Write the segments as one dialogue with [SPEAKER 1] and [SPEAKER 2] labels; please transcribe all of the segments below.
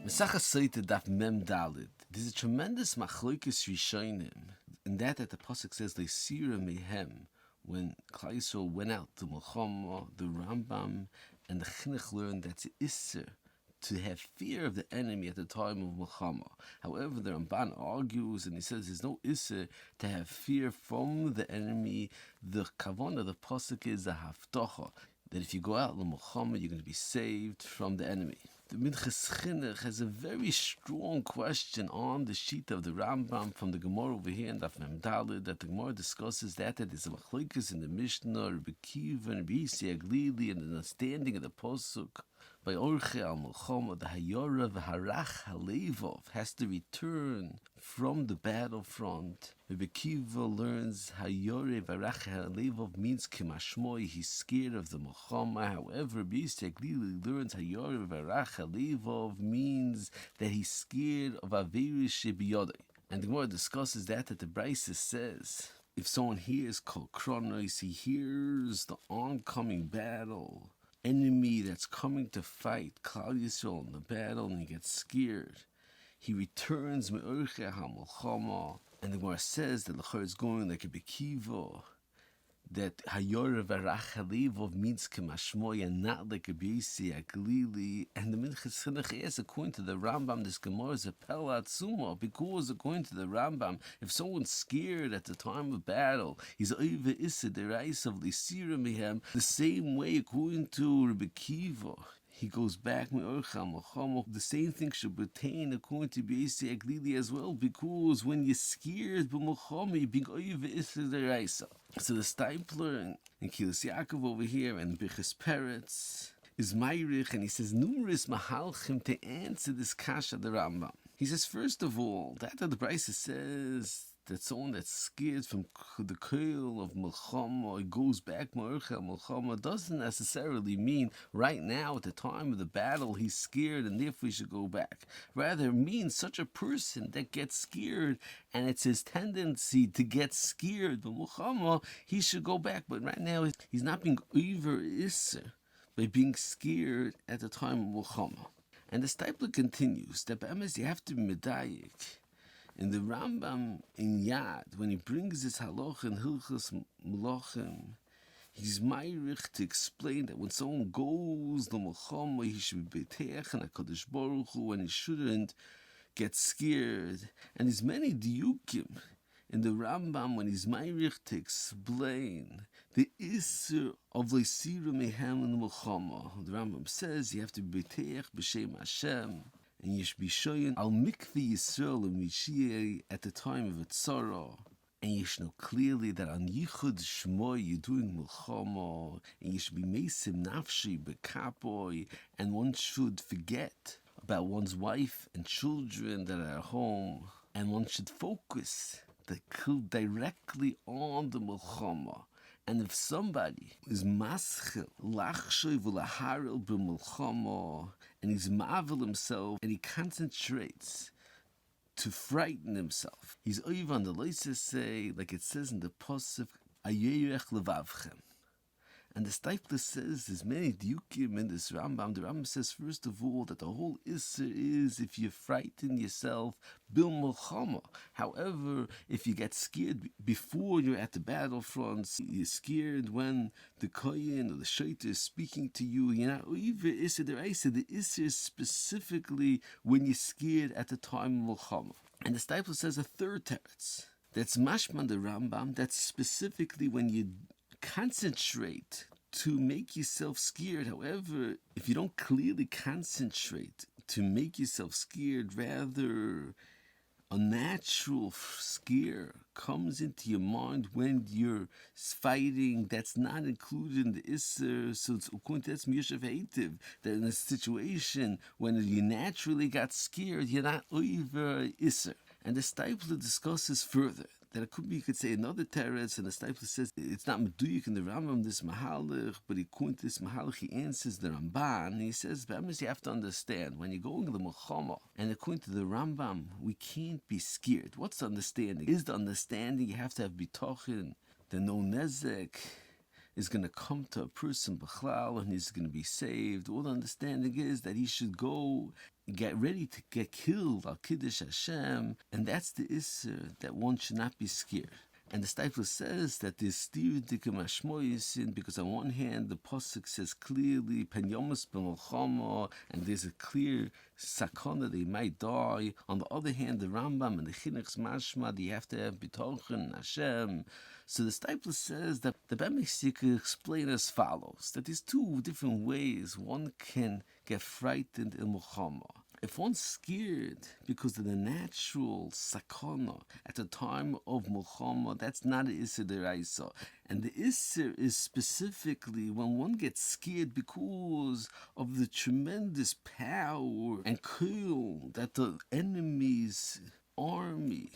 [SPEAKER 1] Mesachas Sotah Daf Mem Dalid. There's a tremendous machlokes rishonim in that the pasuk says Leisira Mehem when Klal Yisrael went out to Milchama. The Rambam and the Chinuch learned that's Isser to have fear of the enemy at the time of Milchama. However, the Ramban argues and he says there's no Isser to have fear from the enemy. The kavanah, the pasuk is a haftacha that if you go out to Milchama, you're going to be saved from the enemy. The Minchas Chinuch has a very strong question on the sheet of the Rambam from the Gemara over here in Daf Mem Daled, that the Gemara discusses that there's a machlokes in the Mishnah, Rabbi Kiva and Rabbi Yissi Aglili, and the understanding of the pasuk by Orche al Milchama, the Hayora v'Harach Halevov has to return from the battlefront. Rabbi Kiva learns Hayore v'Harach Halevov means Kimashmoi, he's scared of the Milchama. However, Rabbi Yissi Aglili learns Hayore v'Harach Halevov means that he's scared of Averis Shebiyodai. And the Gemara discusses that the Brisa says, if someone hears Kol Kronos, he hears the oncoming battle, enemy that's coming to fight Klal Yisrael in the battle, and he gets scared, he returns me'orche ha'milchama, and the Gemara says that L'chor is going like a bekiva, that Hayora v'Harach Halevov means Kemashmoy and not like a Yissi Aglili. And the Minchas Chinuch asks, according to the Rambam, this Gemara is a Pella Atzuma, because according to the Rambam, if someone's scared at the time of battle, he's over Issa Derais of Lisira Mehem, the same way according to Rabbi Kiva, he goes back the same thing should pertain according to Yissi Aglili as well, because when you're scared b'Milchama, you're being over Issa Derais. So the Stipler and Kilas Yaakov over here and Bichas Peretz is Meirich, and he says numerous mahalchim to answer this kasha the Rambam. He says, first of all, that the Brisa says that someone that's scared from the koil of Milchama, it goes back Ma'orche Milchama, doesn't necessarily mean right now at the time of the battle he's scared and therefore he should go back. Rather, it means such a person that gets scared and it's his tendency to get scared by Milchama, he should go back. But right now he's not being over Isser by being scared at the time of Milchama. And the Stipler continues that be'emes you have to be medayik. In the Rambam in Yad, when he brings this halach in Hilchos Melachim, he's meirich to explain that when someone goes to Milchama, he should be beteach and HaKadosh Baruch Hu, and he shouldn't get scared. And there's many diukim in the Rambam when he's meirich to explain the Isser of Leisira Mehem in the Milchama. The Rambam says you have to be beteach b'Shem Hashem, and you should be showing al mikveh Yisrael and Mishiach at the time of a tzara, and you should know clearly that on Yichud Shmoy you're doing Milchama, and you should be Mesim Nafshi Bekapoy, and one should forget about one's wife and children that are at home, and one should focus directly on the Milchama. And if somebody is maschil, lachshoy v'laharil b'milchama, and he's mavel himself, and he concentrates to frighten himself, he's over on the loisa say, like it says in the pasuk, ayerech levavchem. And the Stipler says there's many diukim in this Rambam. The Rambam says, first of all, that the whole Isser is if you frighten yourself, bil Milchama. However, if you get scared before you're at the battlefront, you're scared when the Kohen or the Shaita is speaking to you, you're not over Isser Deraisa. The Isser is specifically when you're scared at the time of Milchama. And the Stipler says a third teretz. That's Mashman the Rambam. That's specifically when you concentrate to make yourself scared. However, if you don't clearly concentrate to make yourself scared, rather a natural scare comes into your mind when you're fighting that's not included in the Isser. So it's according to that's Miyoshev Heitiv, that in a situation when you naturally got scared, you're not over Isser. And the Stipler discusses further that it could be, you could say another teretz, and the Stipler says it's not meduyik in the Rambam, this mahalach, but according to this mahalach, he answers the Ramban, and he says, you have to understand, when you're going to the Milchama, and according to the Rambam, we can't be scared. What's the understanding? Is the understanding you have to have bitochin, the no nezek, is going to come to a person b'chlal and he's going to be saved. All the understanding is that he should go get ready to get killed al Kiddush Hashem, and that's the Isser, that one should not be scared. And the Steipler says that there's Stivdikim Ashmoyisin, because on one hand the Pasuk says clearly Pen Yomus B'Molchama, and there's a clear sakana they might die. On the other hand, the Rambam and the Chinuch's Mashma, you have to have B'tochen Hashem. So the Steipler says that the Bamexi could explain as follows, that there's two different ways one can get frightened in Mulchama. If one's scared because of the natural sakana at the time of Mulchama, that's not an Isser Deraisa. And the Isser is specifically when one gets scared because of the tremendous power and kill that the enemy's army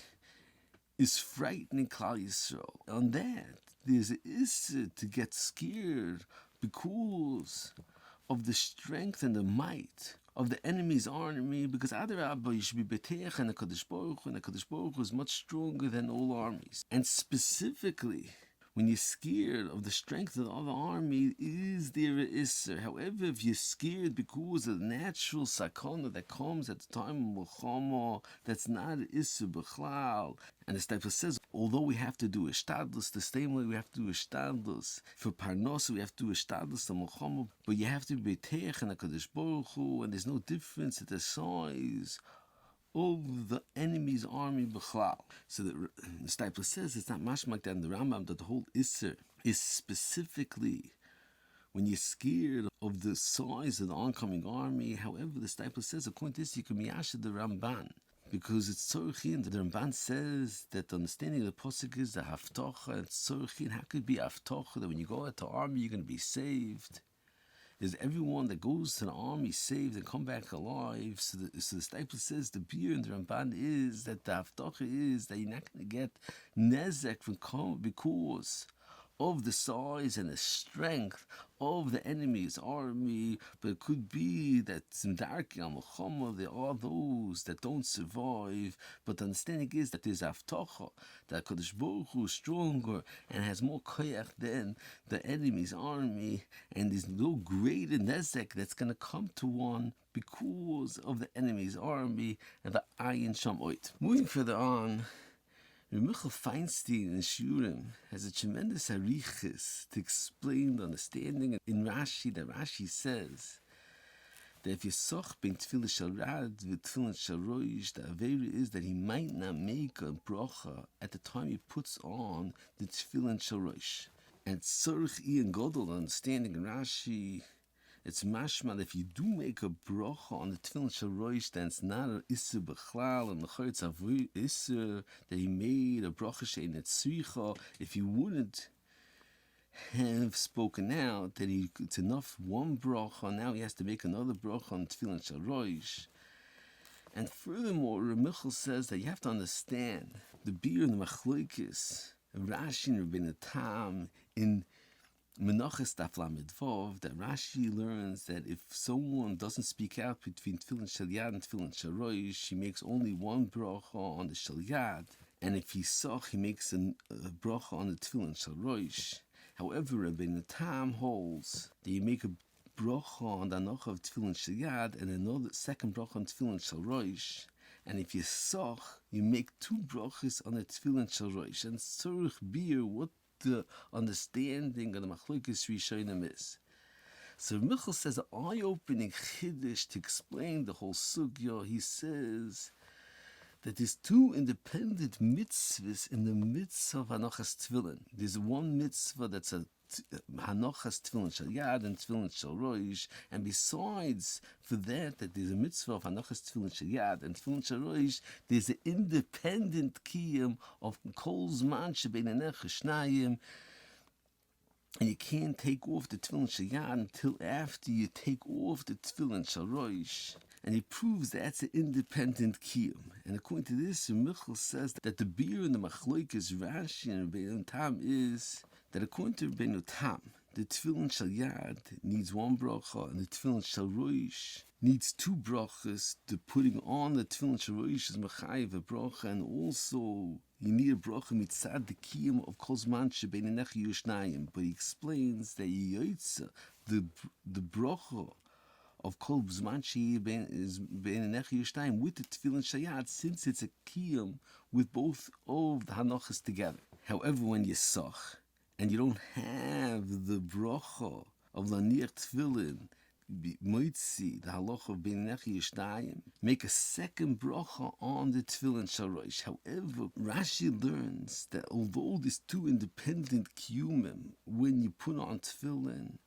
[SPEAKER 1] is frightening Klal Yisrael. On that, there's an Isser to get scared because of the strength and the might of the enemy's army, because Adarabba, you should be Beteach and the Kadosh Baruch Hu, and the Kadosh Baruch Hu is much stronger than all armies. And specifically, when you're scared of the strength of the other army, is there an Isser? However, if you're scared because of the natural sakana that comes at the time of Mulchama, that's not an Isser B'chlal. And the Steipler says, although we have to do a shtadlus, the same way we have to do a shtadlus for Parnasa, we have to do a shtadlus to Mulchama, but you have to be Teich and a Kadosh Baruch Hu, and there's no difference at the size of the enemy's army b'chlal. So the Steipler says it's not mashmak that in the Rambam that the whole Isser is specifically when you're scared of the size of the oncoming army. However, the Steipler says according to this you can miyasha the Ramban, because it's tzorchin. The Ramban says that the understanding of the pasuk is the haftocha and tzorchin. How could it be haftocha that when you go out to army you're going to be saved? Is everyone that goes to the army saved and come back alive? So the Steipler says the beer in the Ramban is that the haftacha is that you're not going to get nezek from because of the size and the strength of the enemy's army, but it could be that Tzimdarki al-Mulchama, there are those that don't survive, but the understanding is that there's Haftacha, that Kadosh Baruch Hu is stronger and has more koyach than the enemy's army, and there's no greater nezek that's going to come to one because of the enemy's army, and the Ayin Shamoit. Moving further on, Michael Feinstein in Shurim has a tremendous arichis to explain the understanding in Rashi, that Rashi says that if you soch ben tefillah shel rad with tefillah shel roish, the avera is that he might not make a bracha at the time he puts on the tefillah shel roish. And tzorich ian godol, understanding in Rashi, it's mashma that if you do make a bracha on the tefillin shel roish, then it's not an isser b'chlal, and the chayitz avu isser that he made a bracha she'ein etzricha. If you wouldn't have spoken out that it's enough one bracha, now he has to make another bracha on tefillin shel roish. And furthermore, Ramichal says that you have to understand the beer and the machlokes, Rashi and Rabbeinu Tam in Menachos Daf Lamed Vav, that Rashi learns that if someone doesn't speak out between Tefillin Shel Yad and Tefillin Shel Roish, he makes only one bracha on the Shel Yad, and if he soch, he makes a bracha on the Tefillin Shel Roish. However, Rabbeinu Tam holds that you make a bracha on the Anocha of Tefillin Shel Yad and another second bracha on Tefillin Shel Roish, and if you soch, you make two brachas on the Tefillin Shel Roish. And Tzorich Beer, what the understanding of the Machlokes Rishonim is. So Michal says an eye-opening chiddush to explain the whole sugya. He says that there's two independent mitzvahs in the mitzvah of Hanochas Tefillin. There's one mitzvah that's a Hanochas Tefillin Shel Yad and Tefillin Shel Roish, and besides for that there's a mitzvah of Hanochas Tefillin Shel Yad and Tefillin Shel Roish, there's an independent kiyum of Kol Zman Shebein Einecha Shnayim, and you can't take off the Tefillin Shel Yad until after you take off the Tefillin Shel Roish. And he proves that's an independent kiyum. And according to this, Michal says that the beer in the machlokes Rashi and Rabbeinu Tam is that according to Rabbeinu Tam, the Tefillin Shel Yad needs one bracha, and the Tefillin Shel Rosh needs two brachas. The putting on the Tefillin Shel Rosh is mechayev a bracha, and also you need a bracha mitzad the kiyum of kol zman shebein yushnayim. But he explains that yotza the bracha of kol zman is bein yushnayim with the Tefillin Shel Yad, since it's a kiyum with both of the hanachas together. However, when you soch and you don't have the bracha of laniach tefillin, moitzi, the halacha of bein yishnayim, make a second bracha on the tefillin shel rosh. However, Rashi learns that although these two independent kiyumim, when you put on tefillin,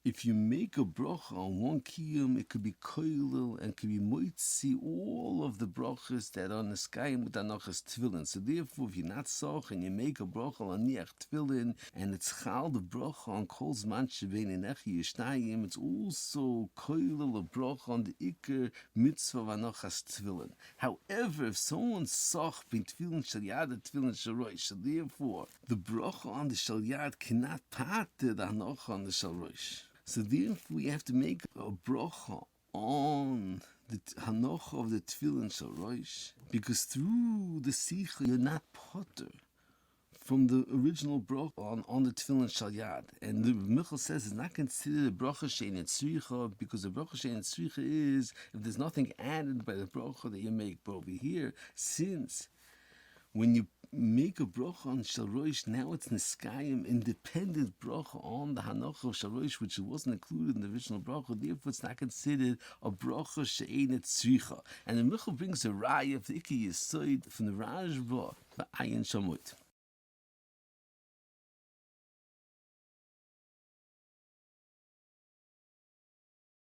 [SPEAKER 1] if you make a bracha on one kiyum, it could be koilel and could be moitzi all of the brachas that are on the sky with anachas tefillin. So therefore, if you're not soch and you make a bracha on niach tefillin and it's chal the bracha on kol zman shebein enechi yishnayim, it's also koilel a bracha on the ikar mitzvah of anachas tefillin. However, if someone soch bin tefillin shel yad and tefillin shel rosh, so therefore the bracha on the shel yad cannot pater the hanocha on the shel rosh. So therefore, we have to make a bracha on the hanocha of the tefillin shel rosh, because through the sicha you're not potter from the original bracha on the tefillin shel yad. And the Michal says it's not considered a bracha she'ein tzricha, because the bracha she'ein tzricha is if there's nothing added by the bracha that you make. But over here, since when you make a bracha on Shel Rosh, now it's Niskayim, independent bracha on the Hanocha of Shel Rosh, which wasn't included in the original bracha. Therefore, it's not considered a bracha she'ein tzricha. And the Michal brings a raya of the Ikki Yesod from the Rashba, Ayin Shamut.